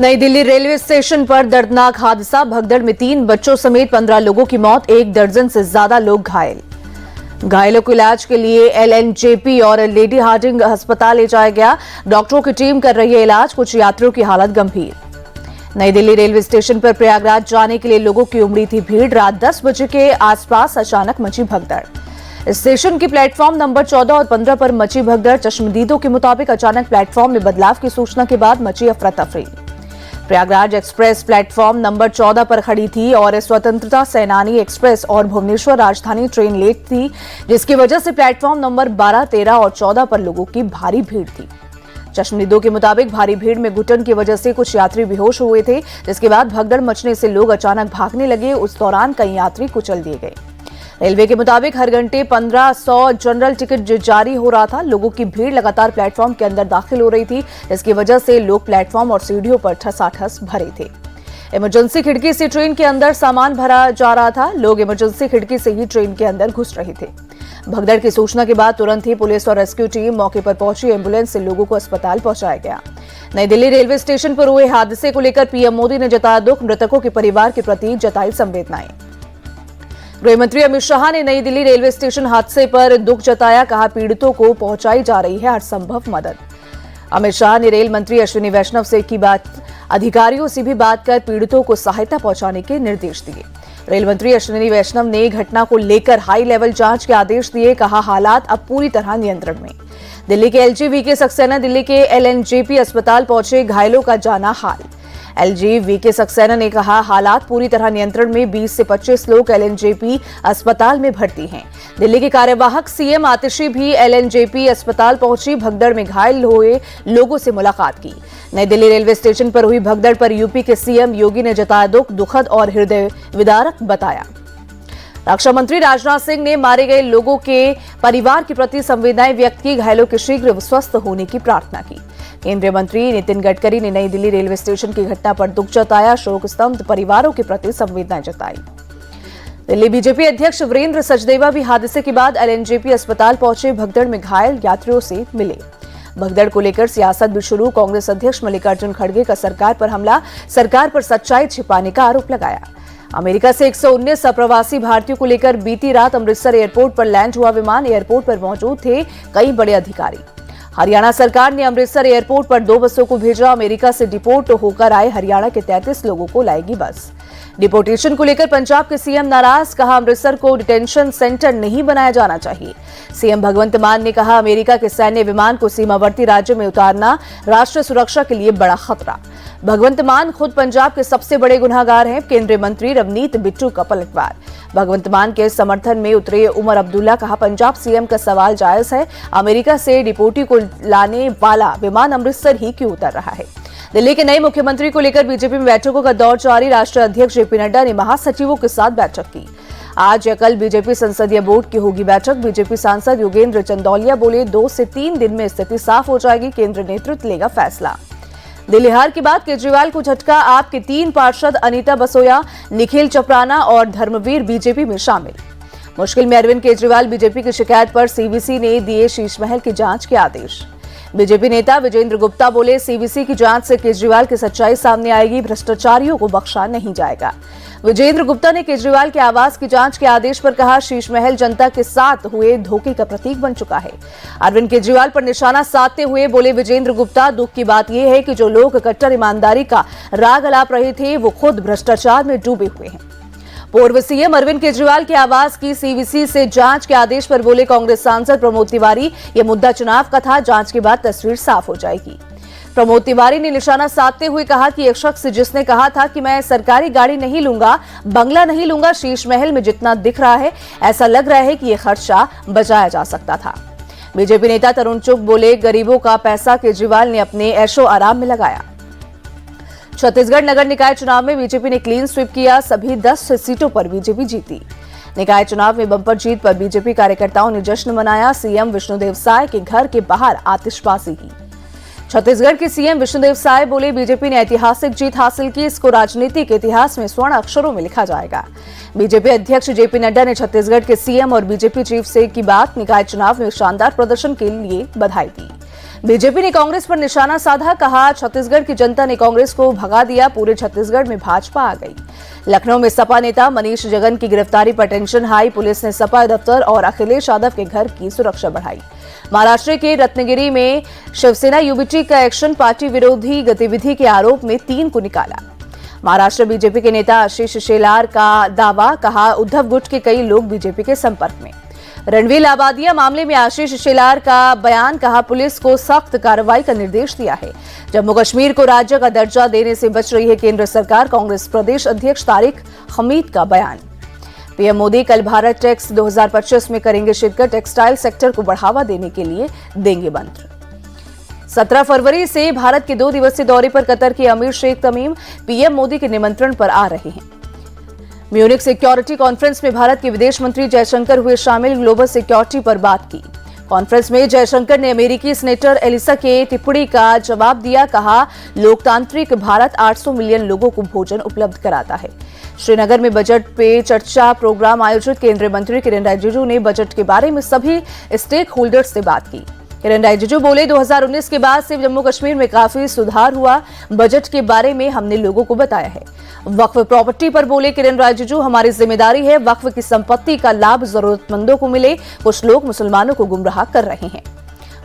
नई Delhi railway station पर दर्दनाक हादसा। भगदड़ में 3 बच्चों समेत 15 लोगों की मौत, 1 दर्जन से ज्यादा लोग घायल। घायलों को इलाज के लिए LNJP और लेडी हार्डिंग अस्पताल ले जाया गया। डॉक्टरों की टीम कर रही है इलाज। कुछ यात्रियों की हालत गंभीर। नई दिल्ली रेलवे स्टेशन पर प्रयागराज जाने के लिए लोगों की उमड़ी थी भीड़। रात 10 बजे के आसपास अचानक मची भगदड़। स्टेशन की प्लेटफॉर्म नंबर 14 और 15 पर मची भगदड़। चश्मदीदों के मुताबिक अचानक प्लेटफॉर्म में बदलाव की सूचना के बाद मची अफरा तफरी। प्रयागराज एक्सप्रेस प्लेटफॉर्म नंबर 14 पर खड़ी थी और स्वतंत्रता सेनानी एक्सप्रेस और भुवनेश्वर राजधानी ट्रेन लेट थी, जिसकी वजह से प्लेटफॉर्म नंबर 12, 13 और 14 पर लोगों की भारी भीड़ थी। चश्मदीदों के मुताबिक भारी भीड़ में घुटन की वजह से कुछ यात्री बेहोश हुए थे, जिसके बाद भगदड़ मचने से लोग अचानक भागने लगे। उस दौरान कई यात्री कुचल दिए गए। रेलवे के मुताबिक हर घंटे 1500 जनरल टिकट जारी हो रहा था। लोगों की भीड़ लगातार प्लेटफॉर्म के अंदर दाखिल हो रही थी, जिसकी वजह से लोग प्लेटफॉर्म और सीढ़ियों पर ठसाठस भरे थे। इमरजेंसी खिड़की से ट्रेन के अंदर सामान भरा जा रहा था। लोग इमरजेंसी खिड़की से ही ट्रेन के अंदर घुस रहे थे। भगदड़ की सूचना के बाद तुरंत ही पुलिस और रेस्क्यू टीम मौके पर पहुंची। एम्बुलेंस से लोगों को अस्पताल पहुंचाया गया। नई दिल्ली रेलवे स्टेशन पर हुए हादसे को लेकर पीएम मोदी ने जताया दुख। मृतकों के परिवार के प्रति जताई संवेदनाएं। गृह मंत्री अमित शाह ने नई दिल्ली रेलवे स्टेशन हादसे पर दुख जताया। कहा, पीड़ितों को पहुंचाई जा रही है हर संभव मदद। अमित शाह ने रेल मंत्री अश्विनी वैष्णव से की बात, अधिकारियों से भी बात कर पीड़ितों को सहायता पहुंचाने के निर्देश दिए। रेल मंत्री अश्विनी वैष्णव ने घटना को लेकर हाई लेवल जांच के आदेश दिए। कहा, हालात अब पूरी तरह नियंत्रण में। दिल्ली के LG वीके सक्सेना दिल्ली के LNJP अस्पताल पहुंचे। घायलों का जाना हाल। LG वीके सक्सेना ने कहा, हालात पूरी तरह नियंत्रण में। 20 से 25 लोग LNJP अस्पताल में भर्ती हैं। दिल्ली के कार्यवाहक CM आतिशी भी LNJP अस्पताल पहुंची। भगदड़ में घायल हुए लोगों से मुलाकात की। नई दिल्ली रेलवे स्टेशन पर हुई भगदड़ पर यूपी के CM योगी ने जताया दुख। दुखद और हृदय विदारक बताया। रक्षा मंत्री राजनाथ सिंह ने मारे गए लोगों के परिवार के प्रति संवेदनाएं व्यक्त की। घायलों के शीघ्र स्वस्थ होने की प्रार्थना की। केंद्रीय मंत्री नितिन गडकरी ने नई दिल्ली रेलवे स्टेशन की घटना पर दुख जताया। शोक स्तब्ध परिवारों के प्रति संवेदनाएं जताई। दिल्ली बीजेपी अध्यक्ष वीरेंद्र सचदेवा भी हादसे के बाद LNJP अस्पताल पहुंचे। भगदड़ में घायल यात्रियों से मिले। भगदड़ को लेकर सियासत भी शुरू। कांग्रेस अध्यक्ष मल्लिकार्जुन खड़गे का सरकार पर हमला, सरकार पर सच्चाई छिपाने का आरोप लगाया। अमेरिका से 119 अप्रवासी भारतीयों को लेकर बीती रात अमृतसर एयरपोर्ट पर लैंड हुआ विमान। एयरपोर्ट पर मौजूद थे कई बड़े अधिकारी। हरियाणा सरकार ने अमृतसर एयरपोर्ट पर 2 बसों को भेजा। अमेरिका से डिपोर्ट होकर आए हरियाणा के 33 लोगों को लाएगी बस। डिपोर्टेशन को लेकर पंजाब के CM नाराज। कहा, अमृतसर को डिटेंशन सेंटर नहीं बनाया जाना चाहिए। CM भगवंत मान ने कहा, अमेरिका के सैन्य विमान को सीमावर्ती राज्य में उतारना राष्ट्रीय सुरक्षा के लिए बड़ा खतरा। भगवंत मान खुद पंजाब के सबसे बड़े गुनहगार हैं। केंद्रीय मंत्री रवनीत बिट्टू का पलटवार। भगवंत मान के समर्थन में उतरे उमर अब्दुल्ला। कहा, पंजाब CM का सवाल जायज है। अमेरिका से डिपोटी को लाने वाला विमान अमृतसर ही क्यों उतर रहा है। दिल्ली के नए मुख्यमंत्री को लेकर बीजेपी में बैठकों का दौर जारी। राष्ट्रीय अध्यक्ष JP नड्डा ने महासचिवों के साथ बैठक की। आज या कल बीजेपी संसदीय बोर्ड की होगी बैठक। बीजेपी सांसद योगेंद्र चंदौलिया बोले, 2 से 3 दिन में स्थिति साफ हो जाएगी। केंद्र नेतृत्व लेगा फैसला। दिल्ली हार के बाद केजरीवाल को झटका। आप के 3 पार्षद अनीता बसोया, निखिल चपराना और धर्मवीर बीजेपी में शामिल। मुश्किल में अरविंद केजरीवाल। बीजेपी की शिकायत पर CVC ने दिए शीश महल की जांच के आदेश। बीजेपी नेता विजेंद्र गुप्ता बोले, CVC की जांच से केजरीवाल की सच्चाई सामने आएगी। भ्रष्टाचारियों को बख्शा नहीं जाएगा। विजेंद्र गुप्ता ने केजरीवाल के आवास की जांच के आदेश पर कहा, शीश महल जनता के साथ हुए धोखे का प्रतीक बन चुका है। अरविंद केजरीवाल पर निशाना साधते हुए बोले विजेंद्र गुप्ता, दुख की बात यह है कि जो लोग कट्टर ईमानदारी का राग अलाप रहे थे, वो खुद भ्रष्टाचार में डूबे हुए हैं। पूर्व CM अरविंद केजरीवाल के आवास की CVC से जांच के आदेश पर बोले कांग्रेस सांसद प्रमोद तिवारी, ये मुद्दा चुनाव का था, जांच के बाद तस्वीर साफ हो जाएगी। प्रमोद तिवारी ने निशाना साधते हुए कहा कि एक शख्स जिसने कहा था कि मैं सरकारी गाड़ी नहीं लूंगा, बंगला नहीं लूंगा, शीश महल में जितना दिख रहा है ऐसा लग रहा है कि यह खर्चा बचाया जा सकता था। बीजेपी नेता तरुण चुग बोले, गरीबों का पैसा केजरीवाल ने अपने ऐशो आराम में लगाया। छत्तीसगढ़ नगर निकाय चुनाव में बीजेपी ने क्लीन स्वीप किया। सभी 10 सीटों पर बीजेपी जीती। निकाय चुनाव में बंपर जीत पर बीजेपी कार्यकर्ताओं ने जश्न मनाया। CM विष्णुदेव साय के घर के बाहर आतिशबाजी की। छत्तीसगढ़ के CM विष्णुदेव साय बोले, बीजेपी ने ऐतिहासिक जीत हासिल की। इसको राजनीतिक इतिहास में स्वर्ण अक्षरों में लिखा जाएगा। बीजेपी अध्यक्ष JP नड्डा ने छत्तीसगढ़ के CM और बीजेपी चीफ से की बात। निकाय चुनाव में शानदार प्रदर्शन के लिए बधाई दी। बीजेपी ने कांग्रेस पर निशाना साधा, कहा छत्तीसगढ़ की जनता ने कांग्रेस को भगा दिया, पूरे छत्तीसगढ़ में भाजपा आ गई। लखनऊ में सपा नेता मनीष जगन की गिरफ्तारी पर टेंशन हाई, पुलिस ने सपा दफ्तर और अखिलेश यादव के घर की सुरक्षा बढ़ाई। महाराष्ट्र के रत्नागिरी में शिवसेना यूबीटी का एक्शन, पार्टी विरोधी गतिविधि के आरोप में 3 को निकाला। महाराष्ट्र बीजेपी के नेता आशीष शेलार का दावा, कहा उद्धव गुट के कई लोग बीजेपी के संपर्क में। रणवीर लाबादिया मामले में आशीष शेलार का बयान, कहा पुलिस को सख्त कार्रवाई का निर्देश दिया है। जम्मू कश्मीर को राज्य का दर्जा देने से बच रही है केंद्र सरकार, कांग्रेस प्रदेश अध्यक्ष तारिक हमीद का बयान। पीएम मोदी कल भारत टेक्स 2025 में करेंगे शिरकत, टेक्सटाइल सेक्टर को बढ़ावा देने के लिए देंगे मंत्र। 17 फरवरी से भारत के 2 दिवसीय दौरे पर कतर के अमीर शेख तमीम पीएम मोदी के निमंत्रण पर आ रहे हैं। म्यूनिक सिक्योरिटी कॉन्फ्रेंस में भारत के विदेश मंत्री जयशंकर हुए शामिल, ग्लोबल सिक्योरिटी पर बात की। कॉन्फ्रेंस में जयशंकर ने अमेरिकी सेनेटर एलिसा के टिप्पणी का जवाब दिया, कहा लोकतांत्रिक भारत 800 मिलियन लोगों को भोजन उपलब्ध कराता है। श्रीनगर में बजट पे चर्चा प्रोग्राम आयोजित, केंद्रीय मंत्री किरेन रिजिजू ने बजट के बारे में सभी स्टेक होल्डर्स से बात की। किरेन रिजिजू बोले 2019 के बाद से जम्मू कश्मीर में काफी सुधार हुआ, बजट के बारे में हमने लोगों को बताया है। वक्फ प्रॉपर्टी पर बोले किरेन रिजिजू, हमारी जिम्मेदारी है वक्फ की संपत्ति का लाभ जरूरतमंदों को मिले, कुछ लोग मुसलमानों को गुमराह कर रहे हैं।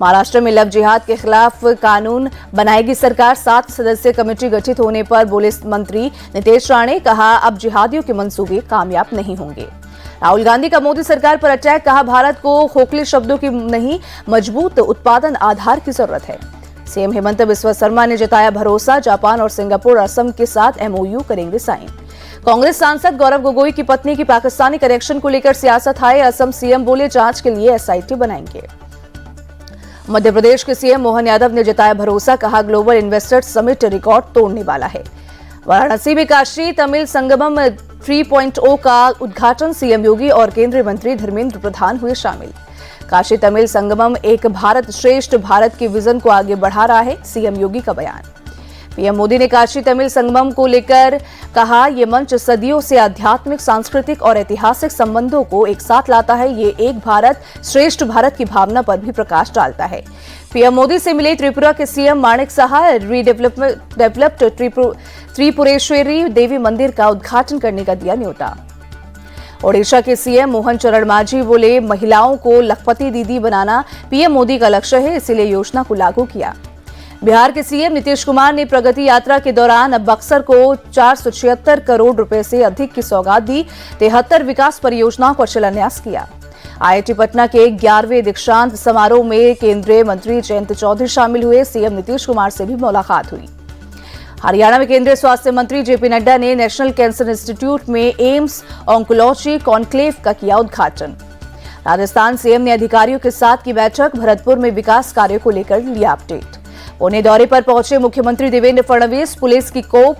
महाराष्ट्र में लव जिहाद के खिलाफ कानून बनाएगी सरकार, 7 सदस्यीय कमेटी गठित होने पर बोले मंत्री नितेश राणे, कहा अब जिहादियों के मंसूबे कामयाब नहीं होंगे। राहुल गांधी का मोदी सरकार पर अटैक, कहा भारत को खोखले शब्दों की नहीं मजबूत उत्पादन आधार की जरूरत है। सीएम हेमंत बिस्वा शर्मा ने जताया भरोसा, जापान और सिंगापुर असम के साथ एमओयू करेंगे साइन। कांग्रेस सांसद गौरव गोगोई की पत्नी की पाकिस्तानी कनेक्शन को लेकर सियासत हाई, असम सीएम बोले जांच के लिए एसआईटी बनाएंगे। मध्य प्रदेश के सीएम मोहन यादव ने जताया भरोसा, कहा ग्लोबल इन्वेस्टर्स समिट रिकॉर्ड तोड़ने वाला है। वाराणसी में काशी तमिल संगमम 3.0 का उद्घाटन, सीएम योगी और केंद्रीय मंत्री धर्मेंद्र प्रधान हुए शामिल। काशी तमिल संगमम एक भारत श्रेष्ठ भारत के विजन को आगे बढ़ा रहा है, सीएम योगी का बयान। पीएम मोदी ने काशी तमिल संगमम को लेकर कहा, यह मंच सदियों से आध्यात्मिक, सांस्कृतिक और ऐतिहासिक संबंधों को एक साथ लाता है। ये एक भारत श्रेष्ठ भारत की भावना पर भी प्रकाश डालता है। पीएम मोदी से मिले त्रिपुरा के सीएम माणिक साहा, रीडेवलप्ड त्रिपुरेश्वरी देवी मंदिर का उद्घाटन करने का दिया न्योता। ओडिशा के सीएम मोहन चरण मांझी बोले महिलाओं को लखपति दीदी बनाना पीएम मोदी का लक्ष्य है, इसीलिए योजना को लागू किया। बिहार के सीएम नीतीश कुमार ने प्रगति यात्रा के दौरान बक्सर को 476 करोड़ रुपए से अधिक की सौगात दी, 73 विकास परियोजनाओं का शिलान्यास किया। आईआईटी पटना के 11वें दीक्षांत समारोह में केंद्रीय मंत्री जयंत चौधरी शामिल हुए, सीएम नीतीश कुमार से भी मुलाकात हुई। हरियाणा में केंद्रीय स्वास्थ्य मंत्री जेपी नड्डा ने नेशनल कैंसर इंस्टीट्यूट में एम्स ऑन्कोलॉजी कॉन्क्लेव का किया उद्घाटन। राजस्थान सीएम ने अधिकारियों के साथ की बैठक, भरतपुर में विकास कार्यों को लेकर लिया अपडेट। पुणे दौरे पर पहुंचे मुख्यमंत्री देवेंद्र फडणवीस, पुलिस की कोप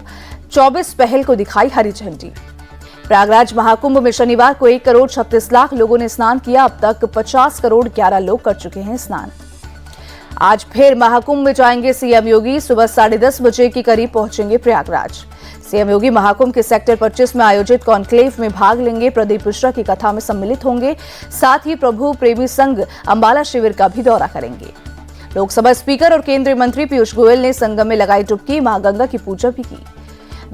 24 पहल को दिखाई हरी झंडी। प्रयागराज महाकुंभ में शनिवार को 1 करोड़ 36 लाख लोगों ने स्नान किया, अब तक 50 करोड़ 11 लोग कर चुके हैं स्नान। आज फिर महाकुंभ में जाएंगे सीएम योगी, सुबह 10:30 बजे के करीब पहुंचेंगे प्रयागराज। सीएम योगी महाकुंभ के सेक्टर 25 में आयोजित कॉन्क्लेव में भाग लेंगे, प्रदीप मिश्रा की कथा में सम्मिलित होंगे, साथ ही प्रभु प्रेमी संघ अंबाला शिविर का भी दौरा करेंगे। लोकसभा स्पीकर और केंद्रीय मंत्री पीयूष गोयल ने संगम में लगाई डुबकी, मां गंगा की पूजा भी की।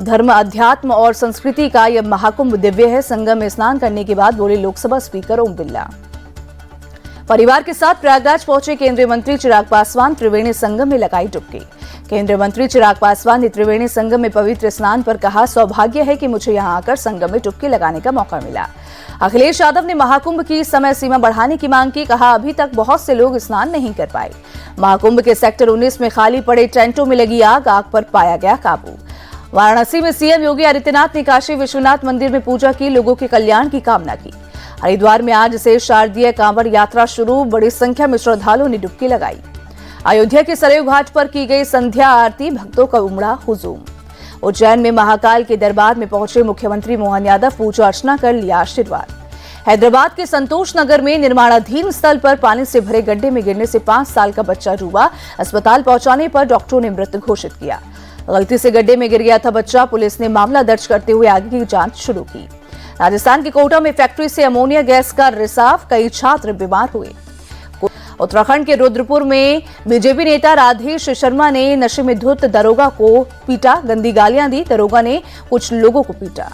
धर्म, अध्यात्म और संस्कृति का यह महाकुंभ दिव्य है, संगम में स्नान करने के बाद बोले लोकसभा स्पीकर ओम बिरला। परिवार के साथ प्रयागराज पहुंचे केंद्रीय मंत्री चिराग पासवान, त्रिवेणी संगम में लगाई डुबकी। केंद्रीय मंत्री चिराग पासवान ने त्रिवेणी संगम में पवित्र स्नान पर कहा, सौभाग्य है कि मुझे यहां आकर संगम में डुबकी लगाने का मौका मिला। अखिलेश यादव ने महाकुंभ की समय सीमा बढ़ाने की मांग की, कहा अभी तक बहुत से लोग स्नान नहीं कर पाए। महाकुंभ के सेक्टर 19 में खाली पड़े टेंटों में लगी आग पर पाया गया काबू। वाराणसी में सीएम योगी आदित्यनाथ ने काशी विश्वनाथ मंदिर में पूजा की, लोगों के कल्याण की कामना की। हरिद्वार में आज से शारदीय कांवड़ यात्रा शुरू, बड़ी संख्या में श्रद्धालुओं ने डुबकी लगाई। अयोध्या के सरयू घाट पर की गई संध्या आरती, भक्तों का उमड़ा हुजूम। उज्जैन में महाकाल के दरबार में पहुंचे मुख्यमंत्री मोहन यादव, पूजा अर्चना कर लिया आशीर्वाद। हैदराबाद के संतोष नगर में निर्माणाधीन स्थल पर पानी से भरे गड्ढे में गिरने से 5 साल का बच्चा डूबा, अस्पताल पहुंचाने पर डॉक्टरों ने मृत घोषित किया। गलती से गड्ढे में गिर गया था बच्चा, पुलिस ने मामला दर्ज करते हुए आगे की जांच शुरू की। राजस्थान के कोटा में फैक्ट्री से अमोनिया गैस का रिसाव, कई छात्र बीमार हुए। उत्तराखंड के रुद्रपुर में बीजेपी नेता राधेश शर्मा ने नशे में धुत दरोगा को पीटा, गंदी गालियां दी, दरोगा ने कुछ लोगों को पीटा।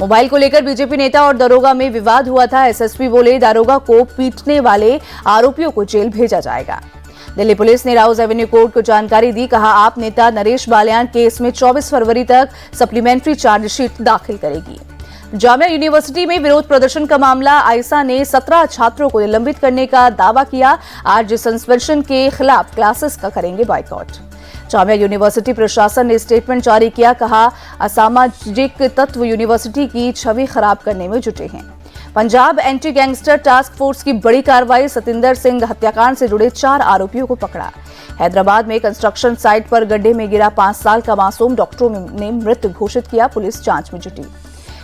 मोबाइल को लेकर बीजेपी नेता और दरोगा में विवाद हुआ था। एसएसपी बोले दरोगा को पीटने वाले आरोपियों को जेल भेजा जाएगा। दिल्ली पुलिस ने राउज एवेन्यू कोर्ट को जानकारी दी, कहा आप नेता नरेश बालियान केस में 24 फरवरी तक सप्लीमेंट्री चार्जशीट दाखिल करेगी। जामिया यूनिवर्सिटी में विरोध प्रदर्शन का मामला, आयसा ने 17 छात्रों को निलंबित करने का दावा किया। आज सस्पेंशन के खिलाफ क्लासेस का करेंगे बाइकआउट। जामिया यूनिवर्सिटी प्रशासन ने स्टेटमेंट जारी किया, कहा असामाजिक तत्व यूनिवर्सिटी की छवि खराब करने में जुटे हैं। Punjab anti gangster task force की बड़ी कार्रवाई, सतिंदर सिंह हत्याकांड से जुड़े 4 आरोपियों को पकड़ा। हैदराबाद में कंस्ट्रक्शन साइट पर गड्ढे में गिरा 5 साल का मासूम डॉक्टरों ने मृत घोषित किया, पुलिस जांच में जुटी।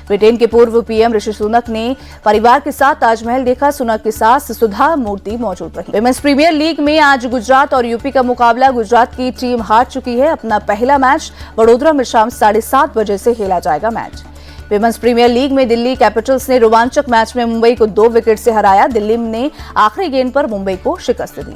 ब्रिटेन के पूर्व पीएम ऋषि सुनक ने परिवार के साथ ताजमहल देखा, सुनक की सास सुधा मूर्ति मौजूद रही। विमेंस प्रीमियर लीग में आज गुजरात और यूपी का मुकाबला, गुजरात की टीम हार चुकी है अपना पहला मैच। वडोदरा में शाम 7:30 बजे से खेला जाएगा मैच। विमेंस प्रीमियर लीग में दिल्ली कैपिटल्स ने रोमांचक मैच में मुंबई को 2 विकेट से हराया। दिल्ली ने आखिरी गेंद पर मुंबई को शिकस्त दी।